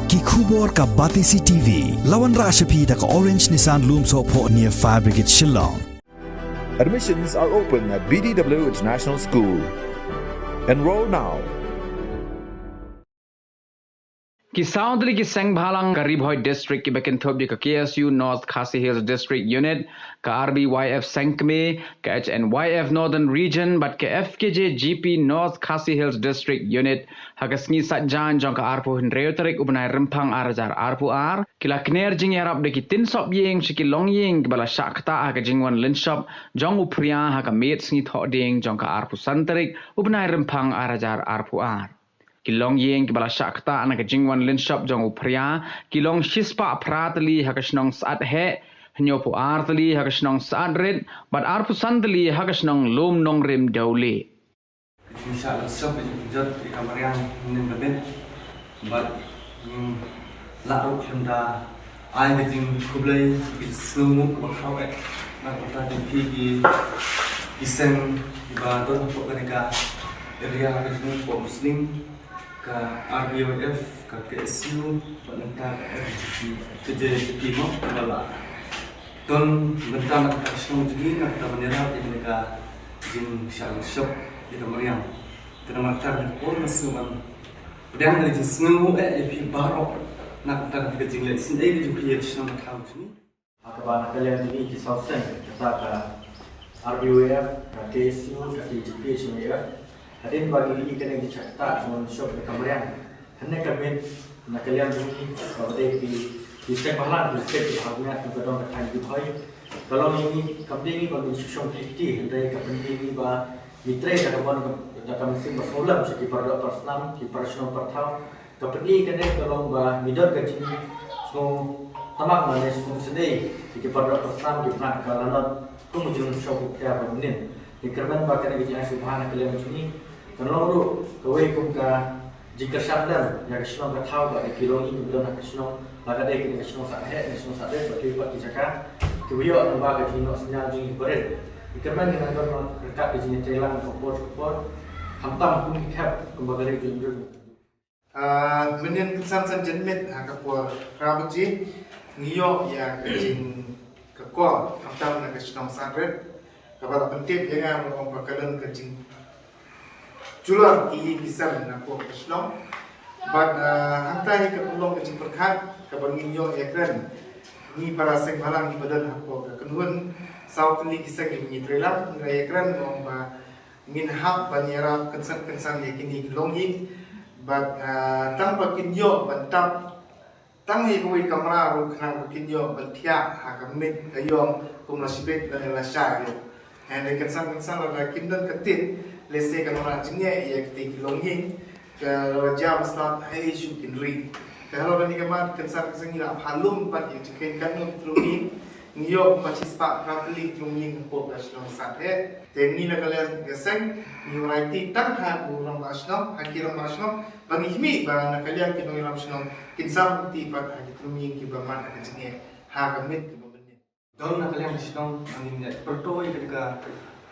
Ki khubor ka Batisi TV, lawan Rashapi da ka Orange Nissan Loomso po near Fire Brigade Shillong. Admissions are open at BDW International School. Enroll now. Ki Saundri ki Sengbhalang ka Ribhoy District ki Bekenthob ka KSU North Khasi Hills District Unit ka RBYF Senkme ka HNYF Northern Region but ka FKJ GP North Khasi Hills District Unit hagasngi satjan jong ka arpu henreotarik ubnai rempang arajar arpu ar kila kner jing yarap de ki tin sop yeng shiki long yeng bala shakta ha ka jingwan linshop jong upriya ha ka met sngi tho ding jong ka arpu santarik ubnai rempang arajar arpu ar Kilong yeng kibala shakta anak jingwan linshop jong upriya kilong shispa pratli hakashnong saat he nyopu artli hakashnong saat red but arpu sandli hakashnong lom nong rim dauli inshallah sab jot kamarian nin babin but la ro khanda ai be jing kublai ismu ko khawe na ta di isen ba don ko ka area hakashnong ko muslim ka RBYF ka KSU penentang FGP mo bala ton bentang ka snow jini nak ta manera ini ka jin shal shop di kamarian tenang maktar pun masuman pedang dari jin snow fi baro nak ta ka jin le sin ai di create snow account ni akaba kalian ini kisah sen kita ka RBYF ka KSU ka FGP HMF Hadin bagi ini kena dicatat dengan shop di kamarian. Hanya kami nak kalian ini kalau di step malam di step harusnya kita dong akan dibuat. Kalau ini kami ini bagi shop aktiviti, hendak kami ini bah mitra yang kami mesin bersolam seperti pada personal, di personal pertau. Kami kena kalau bah middle gaji so tamak mana semua sedih di pada personal di pernah kalau kemudian shop kita benin. Di kerana bahkan gaji yang subhana kalian ini kalau lu kawai kum ka jika sadar yang kesenong ka tahu ka kilo ini belum nak kesenong laga dek ini kesenong sadar bagi buat dijaka kiyo anu baga dino senyal jing bered ikerman dengan kon rekat di sini telang kopor hamtam kum kap kembali jujur menen kesan jenmet kapor rabuji ngiyo ya jing kekor hamtam nak kesenong sadar kabar penting yang mau bakalan kejing Jular ki kisah nak ko Islam, but hantar ni ketulong kecil perkat kabangin yo ekran ni para Sengbhalang ni badan aku kenuan South ni kisah ni trailer ni ekran nomba min hak banyara kensan yakini longi but tanpa kinyo bantap tang hi kuwi kamera ru khang kinyo bantia hakamit ayong kumlasibet dan lasai and kensan la kindan ketit Lese kan orang jenis ia ketik longi ke raja Islam hai isu kinri. Kalau orang ni kemat kesan ni lah halum pat yang cekin kan longi ngiyo participate praktik longi ngepot nasional sate. Teni nak kalian geseng ni variety tak ha orang nasional hakiran nasional bagi kami bang kalian kinoi nasional kinsam ti pat haki longi kibaman ada jenis ha kamit kibaman. Don nak kalian nasional angin pertoi ketika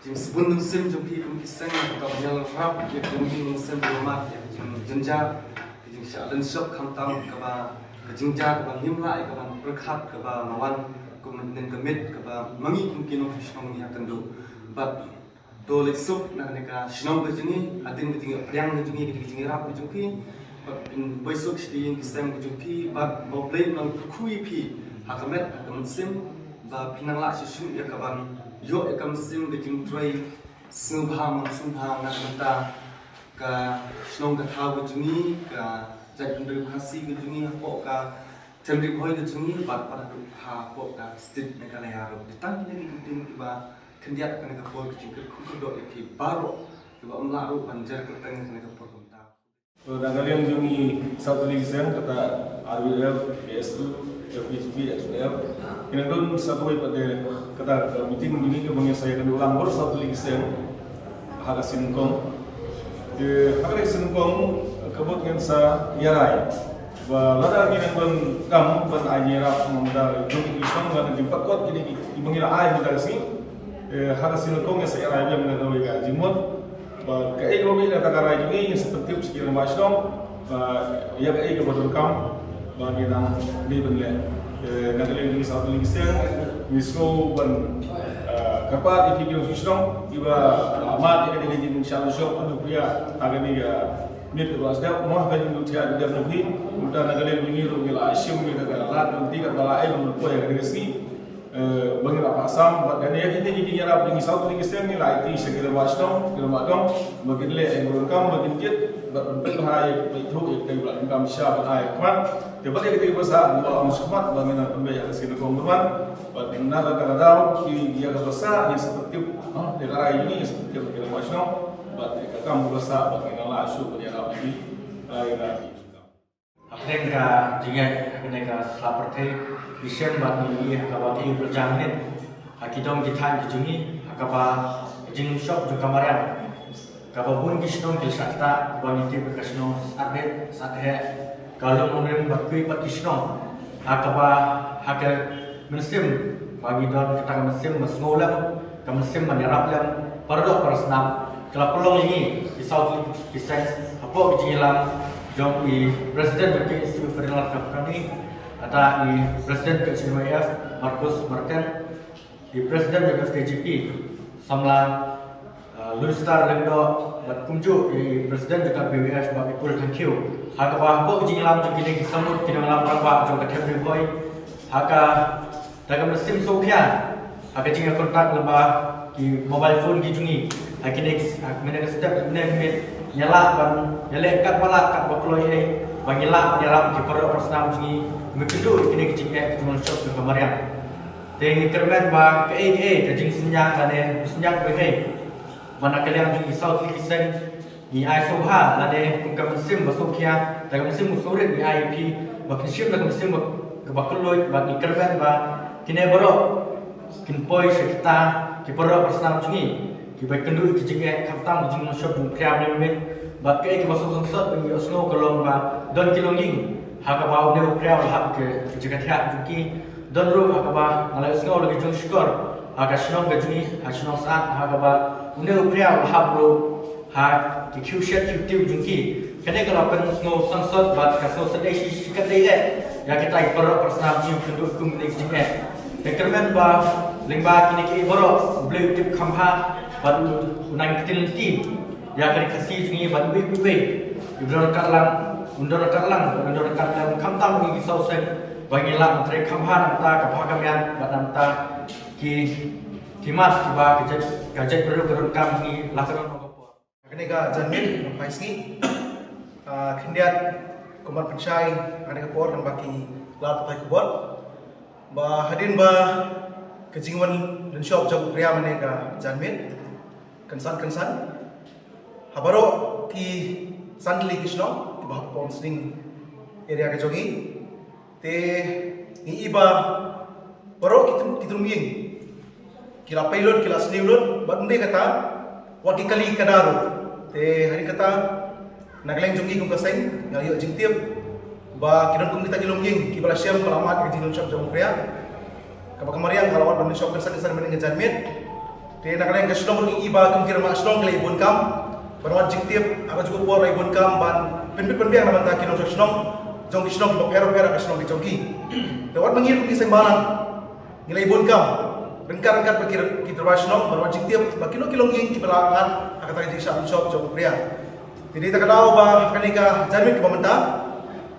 Jim sebelum musim jumpi kami kisah atau yang rap yang jumpi musim rumah yang jenja, jim shalan shop kamtam kaba jenja kaba himla kaba berkat kaba mawan kemudian kemit kaba mangi mungkin orang Islam ni akan do, but dole sup nak neka Islam berjuni, adin berjuni priang berjuni berjuni rap berjuni, but in besok sedih kisah berjuni, but mau play nang kui pi hakamet musim, but pinang lah sesuatu yang kaban yo ekam sim beting try subha nak mata ka snong ka thaw jungi ka jadundri khasi jungi po ka temri khoi jungi bat pat ha po ka stit na ka layaro ditang ni kutin kiba kendiat kan ka po ki ku do ki baro kiba umlaru banjar ka tang kan ka po kunta Kalian jungi satu lisan kata RWF, KSU, FGP, HMF. Ini don satu pada kata meeting ini kemudian saya akan ulang baru satu lisan hak singkong. Hak singkong kemudian saya nyarai. Lada ni don kam pen anyera memudar jungi Islam dan jumpa kuat kini mengira ay mudar sini. Hak singkong yang saya nyarai dengan kau jimut. Kaya kami nak tagarai jungi yang seperti sekian macam, ia kaya kebetulan kam bagi nang di benle Nagaling di South Ligiseng misko ban kapat ikikil susong iba amat ini dengan insya Allah shop anu pria agani ya nit ruas dah mau kan itu dia ada nabi udah Nagaling ini rugil asyum kita kalat nanti kat balai menurut ya dengan si bagi apa asam dan ya ini jadi nyarap di South Ligiseng ni lah itu segala macam bagi le yang kam bagi kit berpenghai itu yang bulan kam syab ayat kan tiba-tiba kita besar dua muslimat bagi nak pembeli sini konsumen bagi nak kadang dia besar yang seperti negara ini seperti segala macam bagi kam besar bagi nak langsung nyarap di lagi Mereka dengan mereka seperti Islam bagi akabati berjalan, akidom kita dijungi akabah jeng shop juga mariam, akabun kisnom kisahta bagi tipe kisnom saathe kalau memberi bakui pat kisnom akabah agar musim bagi don kita musim masngolam, musim menyerap lam perlu persnam kalau pelong ini pisau pisau apa bijilam jom i Presiden Bagi Isu Federal Kami ada i Presiden KCWF Marcus Martin i Presiden BFTGP Samla Lustar Lendo Batkumju i Presiden BWF Bagi Pul Thank you Haka bahpo jingilam jengkini kisamut kinamalam rambak jong katem riboy Haka dalam mesin sokya Haka jinga kontak lembah ki mobile phone ki jungi Hakini menega sedap menemit nyala ban nyala kat balak kat bakloi ai bangila nyala ki perok persnam jingi mekedu kini kicing cuma shop ke kamarian tengi kermen ba ke ke jing senyang lade senyang be hai mana kalian jingi South Ligiseng ni ai sobha lade ungkap musim basokia dalam musim musurit ni IP bakin ship dalam musim ke bakloi ba ni kermen ba kini berok kin poi sekita ki perok persnam jingi Kibai kendu kijinge kamtam jing shop du kriam limit bat ke masuk sungsot bagi osno kolong ba don kilonging haka ba ne kriam hab ke jiga thak juki don ru haka ba nalai osno lagi jung skor haka shnong ga jungi shnong saat haka ba ne kriam hab ru ha ki kyu shet kyu tiu juki kene kalau pen osno sungsot bat ka so sedai shi kat dei ya kita perok persnam jing kendu kum ne kijinge Ekermen ba lingba kini ki boro blue tip khamha baru unang kecil ya kali kasih sini baru bebe ibron karlang undor karlang kamtam ni sausen bangilang tre kamhan ta kapakamian badamta ki kimas ba gajet beru kam ni lasaran kopo kene ga janmin paisni khindiat kumar pencai ada kapor dan baki lat pakai kubot ba hadin ba kejingwan dan shop jog pria menega janmin kensan habaro ki sandli kishno ki bahap ponsling area ke jogi te ni iba baro kitum ying kila pilot kila sniulot bande kata wati kali kadaro te hari kata nagleng jogi kum kaseng ngayo jingtiep ba kidon kum kita jilong ying ki bala syam palamat ke jilong shop jong pria kabakamariang kalawat bande shop kensan meneng janmit Dia nak kalian kasih nomor iba kemkir mak sedong kelai ibun kam, berwat jingtip, apa juga puar ibun kam ban penbiang nama tak kino sedong, jong sedong di bawah pera kasih sedong di jongki. Lewat mengir kum kisah balang, nilai ibun kam, rengkat berkir kita berwat sedong, berwat jingtip, bakino kilong ing kipelangan, akan tak jingsa shop jong pria. Jadi tak ada bah kanika jamin ke pemerintah,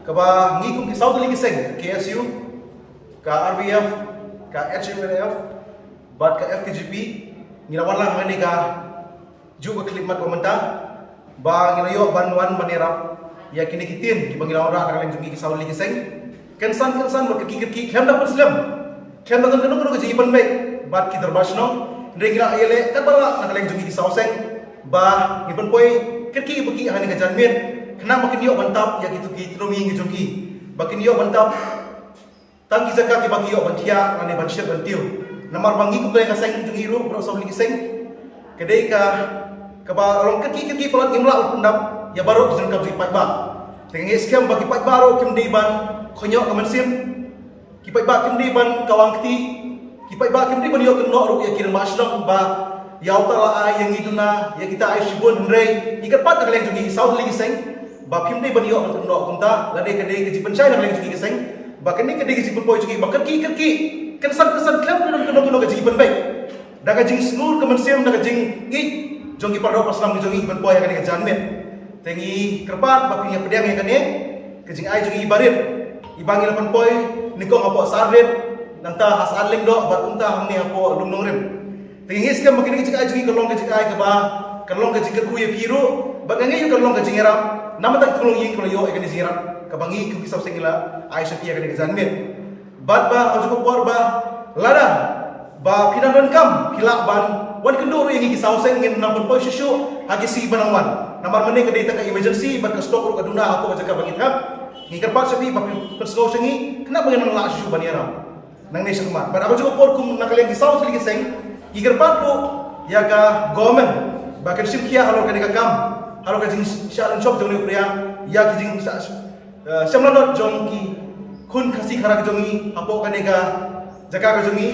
keba ngikum kisah tu lagi seng, KSU, ke RBF, ke HMNF, bat ke FTGP. Ngirawan lang mga niga juga klimat pemerintah ba ngirayo banwan manirap ya kinikitin ki bangilawan ra kalian jungi ki sauli kiseng kensan berkiki khem dapat Islam khem dapat kanu ke jiban baik bat ki terbasno ngira ayele kan bala kalian jungi ki sauseng ba ngiban poi kiki bagi hani ka janmin kena makin yo bantap ya gitu ki tromi ngi jungi bakin yo bantap tangki zakat ki bagi yo bantia ane bansyir bantiu Namar bangi ko kaya kaseng jung hiro bro sa huli kiseng kedai ka ba long kaki pelat ngimla undam ya baro jung ka jipat ba tengi scam bagi pat baro kim diban khonyo ka mansim ki pat ba kim diban kawang kti ki pat ba kim diban yo keno ru ya kiran masdam ba ya utala ay yang iduna ya kita ay shibon rei ikat pat ka leng jung hi sa huli kiseng ba phim dei ban yo ban no kumta la dei kadai ke jipan chai na leng jugi ke seng ba kene kadai ke jipan poi jugi ba kerki kan san klap no ke jipan bai daga jing snur ke mensiam daga jing i jongi pardo paslam jongi ban poi ka janmet tengi kerpat ba pinya pedang ya kane ke jing ai jugi barit ibangi lapan poi niko ngapo sarret nanta hasan leng do ba kumta hamni apo lumnong rem tengi skam makini ke jing ai jugi kalong ke jing ai ke ba kalong ke jing ke kuye piru ba ngangi yo kalong ke jing era nama tak tolong ying kalau yo ekani ziarah kabangi ku kisah sengila Aisyah pia kani kejanmet bad ba ajuko por ba lada ba pinangan kam pilak ban wan kendoro yang kisah seng ngin nampun poi susu hagi si banangwan namar mene ke data ka emergency ban ka stok ru kaduna aku baca kabangit ha ngi kerpat sepi ba persgo sengi kenapa ngenang la susu baniara nang ne sekmat bad ajuko por kum nakalian kisah seli seng ngi kerpat ru ya ka government ba ka simkia halo kani ka kam halo ka jing shalan chop jong ni priya ya ki jing shamlanot jong ki kun khasi khara jong ni apo kanega jaga ka jong ni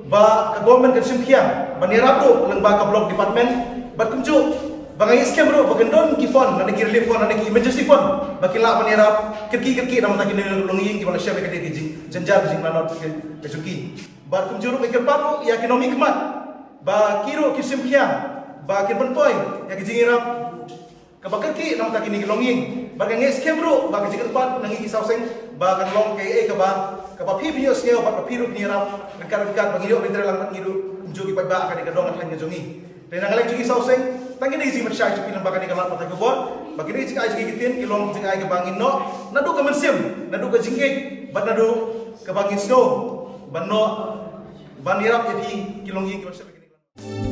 ba ka government ka simkhia banira to lang ba ka block department ba kumju bangai scam ro bagendon ki fund na ki relief fund na ki emergency fund bakila banira kirki na mata ki longing ki bala share ka ki jing janjar jing lanot ke juki ba kumju ro ke paru ya economic mat ba kiro ki simkhia ba ki bonpoi ya ki jingira kabakar ki nam tak ini longing bagai nges kebro bagai jika tempat nangi kisau seng bagai long ke kaba pi bio skeo ba piru ni rap dekat bagi yo bintre lang ngidu jogi pa ba akan ikadong at hanya jongi dan nang lagi kisau seng tangi ni si masyai tu pinang bagai ni kalat patay ko bagi ni jika ai gitin kilong jika ai kabangin no nadu ka mensim nadu ka jingke bat nadu kabangin snow banno banirap epi kilong yi ki